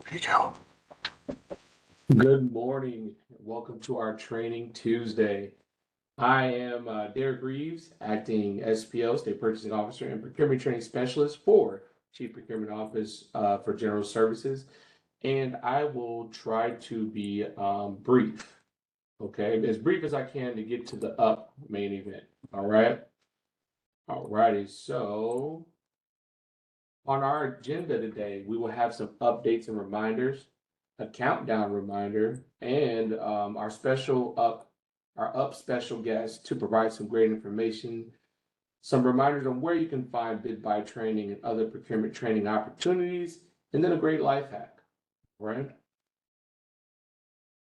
Hey, Joe. Good morning. Welcome to our Training Tuesday. I am Derek Reeves, acting SPO, State Purchasing Officer, and Procurement Training Specialist for Chief Procurement Office for General Services. And I will try to be brief, okay? As brief as I can to get to the main event, all right? All righty, so on our agenda today, we will have some updates and reminders, a countdown reminder, and our special guest to provide some great information, some reminders on where you can find bid buy training and other procurement training opportunities, and then a great life hack, right?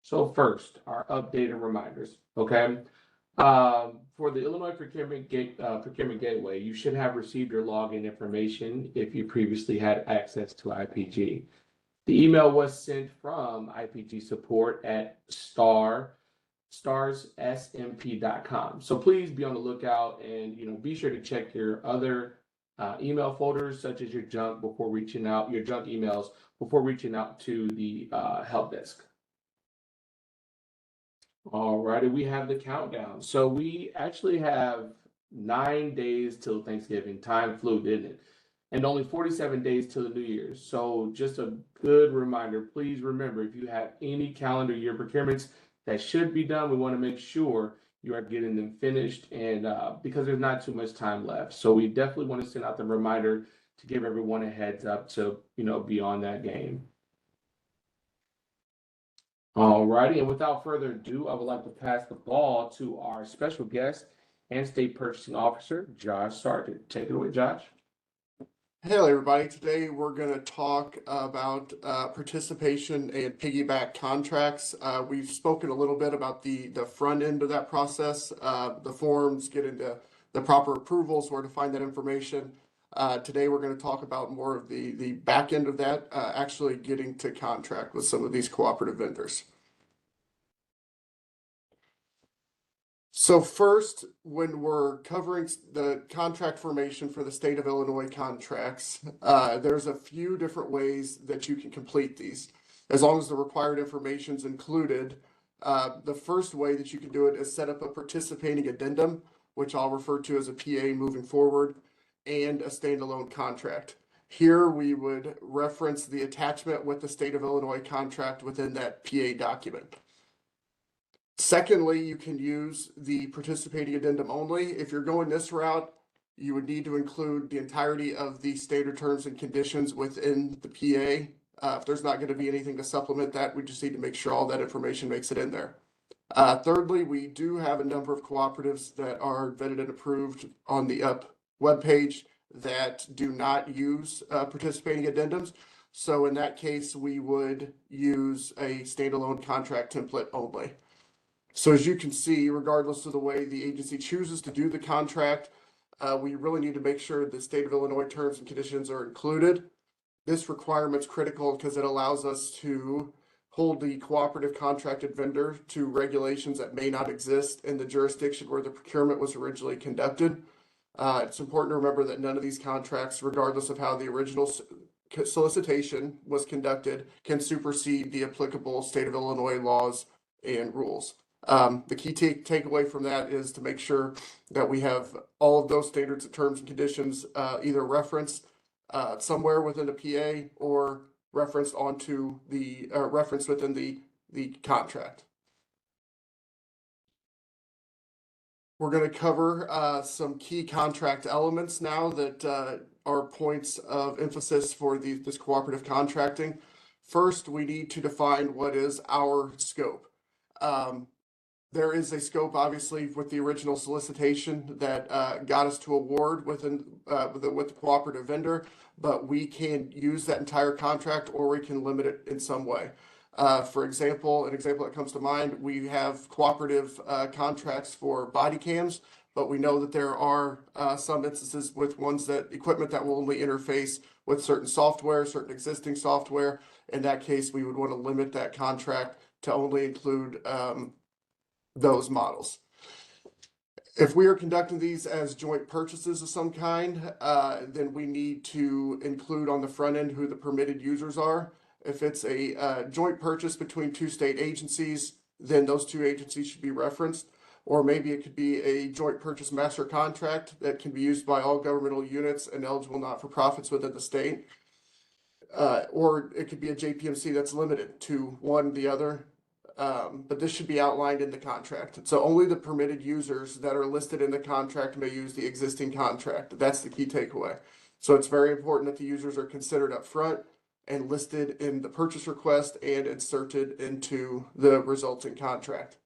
So first, our updated reminders, okay? For the Illinois Procurement Gateway, you should have received your login information if you previously had access to IPG. The email was sent from IPG support at starsmp.com. So please be on the lookout and be sure to check your other email folders, such as your junk emails before reaching out to the help desk. All righty, we have the countdown. So we actually have 9 days till Thanksgiving. Time flew, didn't it? And only 47 days till the New Year's. So just a good reminder, please remember, if you have any calendar year procurements that should be done, we want to make sure you are getting them finished, and because there's not too much time left. So we definitely want to send out the reminder to give everyone a heads up to be on that game. All righty, and without further ado, I would like to pass the ball to our special guest and State Purchasing Officer, Josh Sargent. Take it away, Josh. Hello, everybody. Today we're going to talk about participation and piggyback contracts. We've spoken a little bit about the front end of that process, the forms, get into the proper approvals, where to find that information. Today we're going to talk about more of the back end of that, actually getting to contract with some of these cooperative vendors. So first, when we're covering the contract formation for the state of Illinois contracts, there's a few different ways that you can complete these. As long as the required information is included, the first way that you can do it is set up a participating addendum, which I'll refer to as a PA moving forward, and a standalone contract. Here we would reference the attachment with the state of Illinois contract within that PA document. Secondly, you can use the participating addendum only. If you're going this route, you would need to include the entirety of the standard terms and conditions within the PA. If there's not going to be anything to supplement that, we just need to make sure all that information makes it in there. Thirdly, we do have a number of cooperatives that are vetted and approved on the UP webpage that do not use participating addendums. So in that case, we would use a standalone contract template only. So as you can see, regardless of the way the agency chooses to do the contract, we really need to make sure the state of Illinois terms and conditions are included. This requirement's critical because it allows us to hold the cooperative contracted vendor to regulations that may not exist in the jurisdiction where the procurement was originally conducted. It's important to remember that none of these contracts, regardless of how the original solicitation was conducted, can supersede the applicable state of Illinois laws and rules. The key takeaway from that is to make sure that we have all of those standards and terms and conditions either referenced somewhere within the PA or referenced onto the reference within the contract. We're going to cover some key contract elements now that are points of emphasis for this cooperative contracting. First, we need to define what is our scope. There is a scope, obviously, with the original solicitation that got us to award with the cooperative vendor, but we can use that entire contract or we can limit it in some way. For example, an example that comes to mind, we have cooperative contracts for body cams, but we know that there are some instances with equipment that will only interface with certain software, certain existing software. In that case, we would want to limit that contract to only include those models. If we are conducting these as joint purchases of some kind, then we need to include on the front end who the permitted users are. If it's a joint purchase between two state agencies, then those two agencies should be referenced. Or maybe it could be a joint purchase master contract that can be used by all governmental units and eligible not-for-profits within the state. Or it could be a JPMC that's limited to one or the other. But this should be outlined in the contract. So only the permitted users that are listed in the contract may use the existing contract. That's the key takeaway. So it's very important that the users are considered up front and listed in the purchase request and inserted into the resulting contract.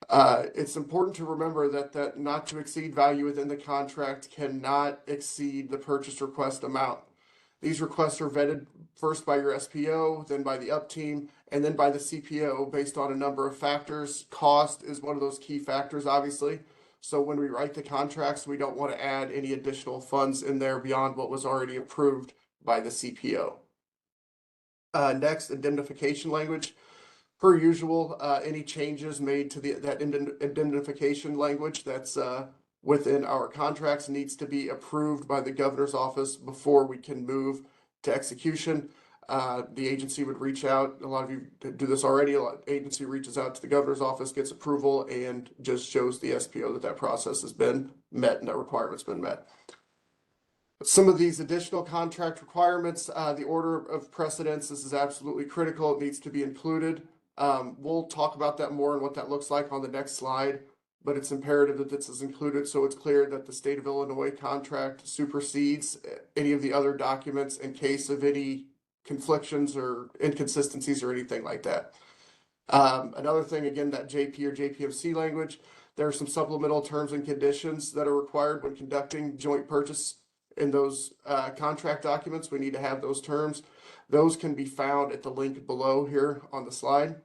It's important to remember that not to exceed value within the contract cannot exceed the purchase request amount. These requests are vetted first by your SPO, then by the UP team, and then by the CPO based on a number of factors. Cost is one of those key factors, obviously. So when we write the contracts, we don't want to add any additional funds in there beyond what was already approved by the CPO. Next, indemnification language. Per usual, any changes made to that indemnification language that's within our contracts needs to be approved by the governor's office before we can move to execution. The agency would reach out. A lot of you do this already. Agency reaches out to the governor's office, gets approval, and just shows the SPO that process has been met and that requirement's been met. Some of these additional contract requirements, the order of precedence, this is absolutely critical. It needs to be included. We'll talk about that more and what that looks like on the next slide, but it's imperative that this is included so it's clear that the state of Illinois contract supersedes any of the other documents in case of any conflictions or inconsistencies or anything like that. Another thing, again, that JP or JPMC language, there are some supplemental terms and conditions that are required when conducting joint purchase in those contract documents. We need to have those terms. Those can be found at the link below here on the slide.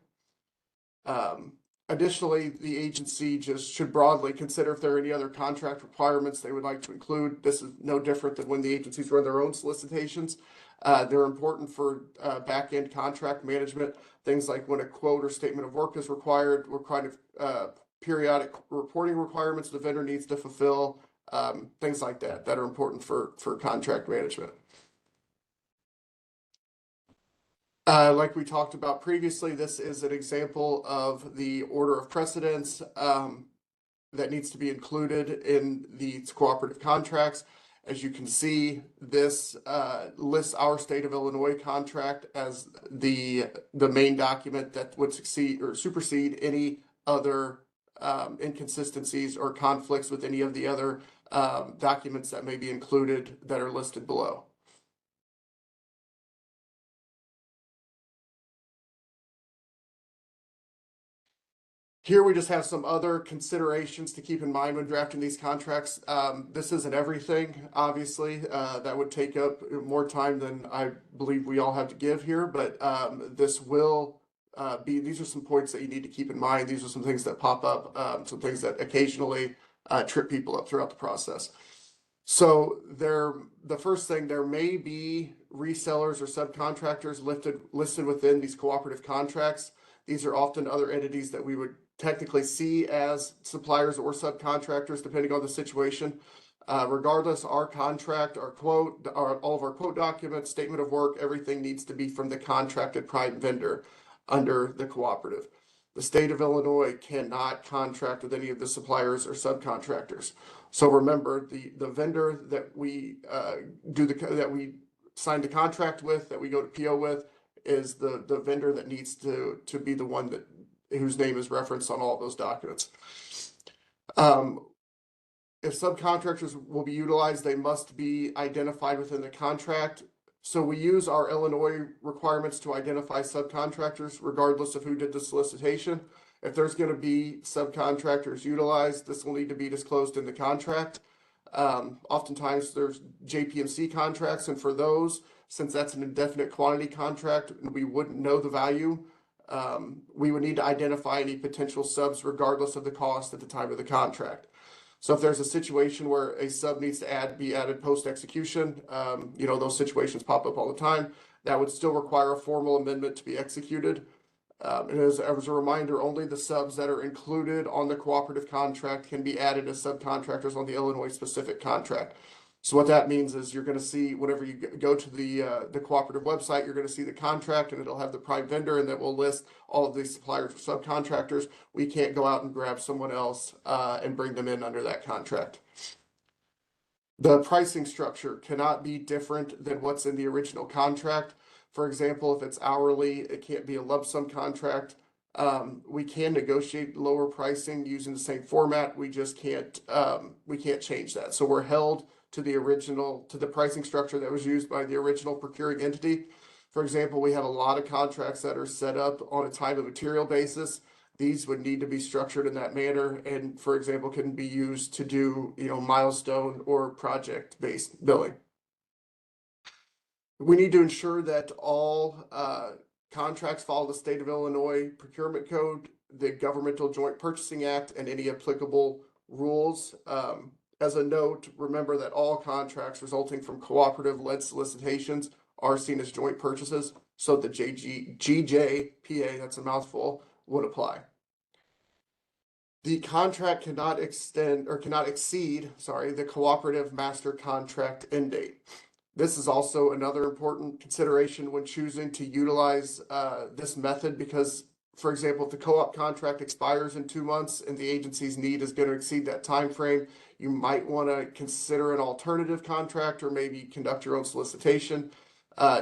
Additionally, the agency just should broadly consider if there are any other contract requirements they would like to include. This is no different than when the agencies run their own solicitations. They're important for back-end contract management. Things like when a quote or statement of work is required, what kind of periodic reporting requirements the vendor needs to fulfill, things like that are important for contract management. Like we talked about previously, this is an example of the order of precedence that needs to be included in the cooperative contracts. As you can see, this lists our state of Illinois contract as the main document that would succeed or supersede any other inconsistencies or conflicts with any of the other documents that may be included that are listed below. Here we just have some other considerations to keep in mind when drafting these contracts. This isn't everything, obviously. That would take up more time than I believe we all have to give here, but this will these are some points that you need to keep in mind. These are some things that pop up, some things that occasionally trip people up throughout the process. So the first thing, there may be resellers or subcontractors listed within these cooperative contracts. These are often other entities that we would technically see as suppliers or subcontractors, depending on the situation. Regardless, our contract, our quote, all of our quote documents, statement of work, everything needs to be from the contracted prime vendor under the cooperative. The state of Illinois cannot contract with any of the suppliers or subcontractors. So remember, the vendor that we that we signed the contract with, that we go to PO with, is the vendor that needs to be the one that whose name is referenced on all of those documents. If subcontractors will be utilized, they must be identified within the contract. So we use our Illinois requirements to identify subcontractors regardless of who did the solicitation. If there's going to be subcontractors utilized, this will need to be disclosed in the contract. Oftentimes there's JPMC contracts, and for those, since that's an indefinite quantity contract and we wouldn't know the value, we would need to identify any potential subs regardless of the cost at the time of the contract. So if there's a situation where a sub needs to be added post-execution, those situations pop up all the time, that would still require a formal amendment to be executed. And as a reminder, only the subs that are included on the cooperative contract can be added as subcontractors on the Illinois specific contract. So what that means is you're going to see whenever you go to the cooperative website, you're going to see the contract and it'll have the prime vendor and that will list all of these suppliers or subcontractors. We can't go out and grab someone else and bring them in under that contract. The pricing structure cannot be different than what's in the original contract. For example, if it's hourly, it can't be a lump sum contract. We can negotiate lower pricing using the same format. We just can't change that. So we're held to the pricing structure that was used by the original procuring entity. For example, we have a lot of contracts that are set up on a time and material basis. These would need to be structured in that manner and, for example, can be used to do, milestone or project-based billing. We need to ensure that all contracts follow the state of Illinois procurement code, the Governmental Joint Purchasing Act, and any applicable rules. As a note, remember that all contracts resulting from cooperative-led solicitations are seen as joint purchases, so the GJPA, that's a mouthful, would apply. The contract cannot exceed the cooperative master contract end date. This is also another important consideration when choosing to utilize this method because, for example, if the co-op contract expires in 2 months and the agency's need is going to exceed that time frame, you might want to consider an alternative contract or maybe conduct your own solicitation.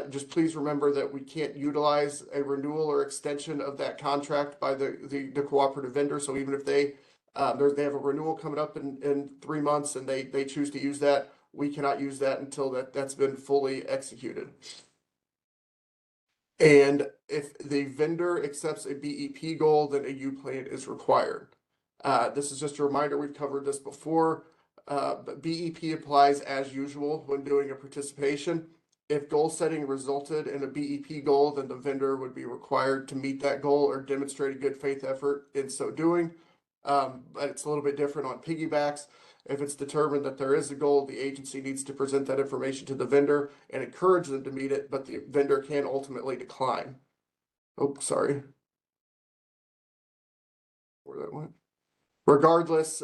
Just please remember that we can't utilize a renewal or extension of that contract by the cooperative vendor. So even if they have a renewal coming up in 3 months and they choose to use that, we cannot use that until that's been fully executed. And if the vendor accepts a BEP goal, then a U plan is required. This is just a reminder, we've covered this before, but BEP applies as usual when doing a participation. If goal setting resulted in a BEP goal, then the vendor would be required to meet that goal or demonstrate a good faith effort in so doing. But it's a little bit different on piggybacks. If it's determined that there is a goal, the agency needs to present that information to the vendor and encourage them to meet it, but the vendor can ultimately decline. Oh, sorry. Where that went. Regardless,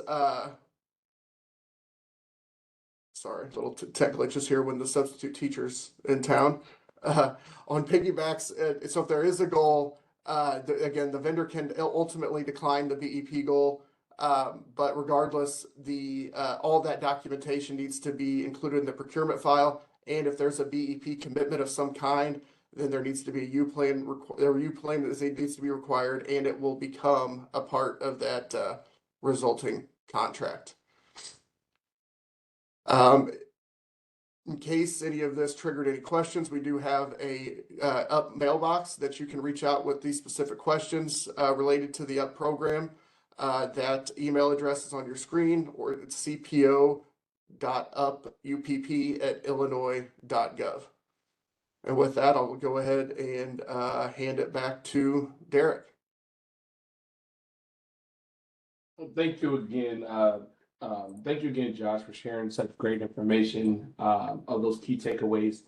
sorry, little tech glitches here when the substitute teacher's in town. On piggybacks, so if there is a goal, again, the vendor can ultimately decline the BEP goal. But regardless, all that documentation needs to be included in the procurement file. And if there's a BEP commitment of some kind, then there needs to be a U plan that needs to be required, and it will become a part of that resulting contract. In case any of this triggered any questions, we do have a UP mailbox that you can reach out with these specific questions related to the UP program. That email address is on your screen, or it's cpo.upppp@illinois.gov. And with that, I'll go ahead and hand it back to Derek. Well, thank you again. Thank you again, Josh, for sharing such great information of those key takeaways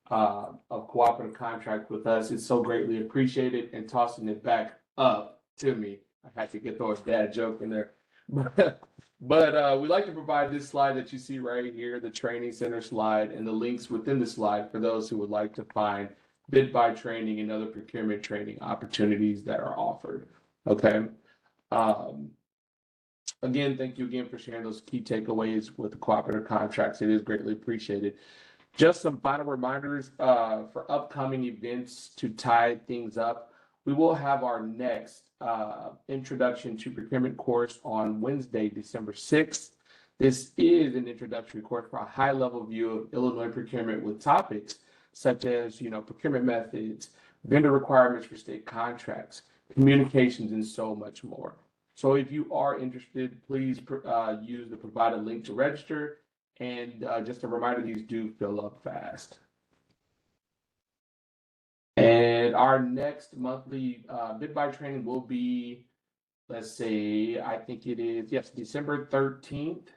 of cooperative contract with us. It's so greatly appreciated, and tossing it back up to me. I had to get those dad joke in there. But we like to provide this slide that you see right here, the training center slide, and the links within the slide for those who would like to find bid buy training and other procurement training opportunities that are offered. Okay. Again, thank you again for sharing those key takeaways with the cooperative contracts. It is greatly appreciated. Just some final reminders for upcoming events to tie things up. We will have our next Introduction to Procurement course on Wednesday, December 6th. This is an introductory course for a high-level view of Illinois procurement with topics such as, procurement methods, vendor requirements for state contracts, communications, and so much more. So if you are interested, please use the provided link to register. And just a reminder, these do fill up fast. And our next monthly bid buy training will be, let's say, I think it is, yes, December 13th.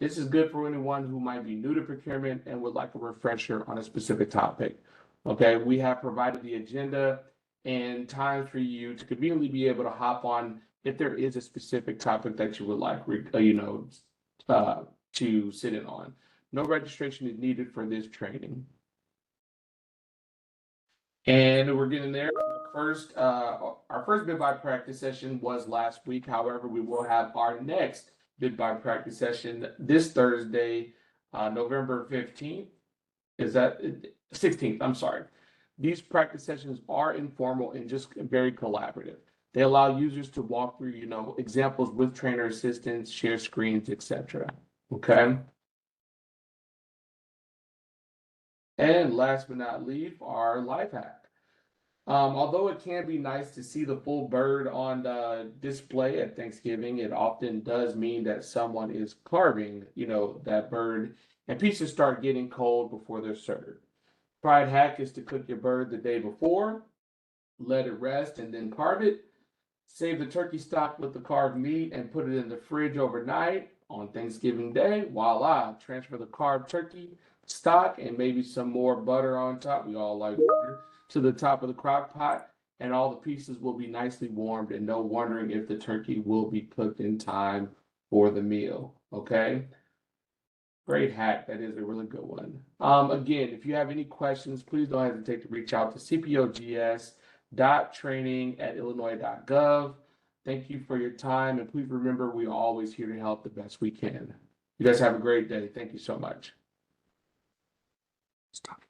This is good for anyone who might be new to procurement and would like a refresher on a specific topic. Okay, we have provided the agenda and times for you to conveniently be able to hop on if there is a specific topic that you would like, to sit in on. No registration is needed for this training. And we're getting there. Our first bid buy practice session was last week. However, we will have our next bid buy practice session this Thursday, November 15th. Is that 16th? I'm sorry. These practice sessions are informal and just very collaborative. They allow users to walk through, examples with trainer assistants, share screens, etc. Okay. And last but not least, our life hack. Although it can be nice to see the full bird on the display at Thanksgiving, it often does mean that someone is carving, that bird, and pieces start getting cold before they're served. Fried hack is to cook your bird the day before, let it rest, and then carve it. Save the turkey stock with the carved meat and put it in the fridge overnight. On Thanksgiving Day, voila, transfer the carved turkey stock and maybe some more butter on top. We all like butter to the top of the crock pot, and all the pieces will be nicely warmed, and no wondering if the turkey will be cooked in time for the meal. Okay. Great hack. That is a really good one. Again, if you have any questions, please don't hesitate to reach out to cpogs.training@illinois.gov. Thank you for your time, and please remember we are always here to help the best we can. You guys have a great day. Thank you so much. Stop.